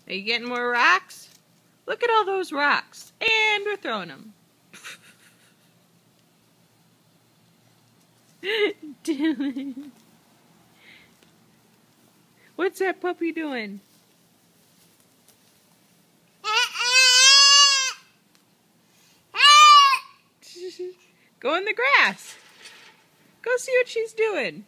Are you getting more rocks? Look at all those rocks. And we're throwing them. Dylan. What's that puppy doing? Go in the grass. Go see what she's doing.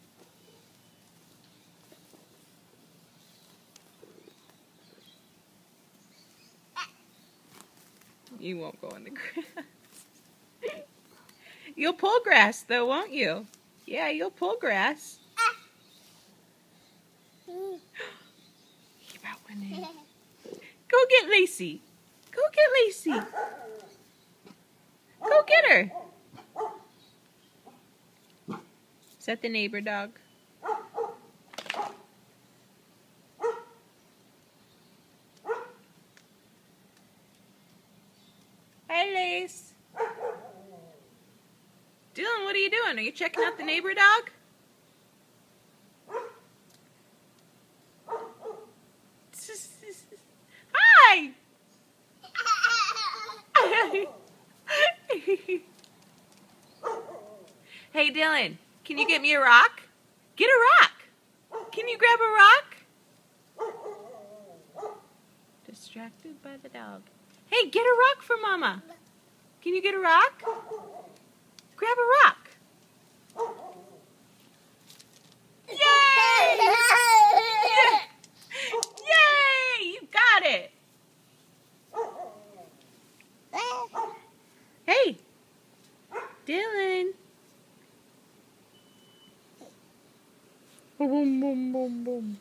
You won't go in the grass. You'll pull grass though, won't you? Yeah, you'll pull grass. He about went in. Go get Lacey. Go get Lacey. Go get her. Is that the neighbor dog? Hi, Lace. Dylan, what are you doing? Are you checking out the neighbor dog? Hi! Hey, Dylan, can you get me a rock? Get a rock. Can you grab a rock? Distracted by the dog. Hey, get a rock for Mama. Can you get a rock? Grab a rock. Yay! Yay! You got it. Hey, Dylan. Boom, boom, boom, boom.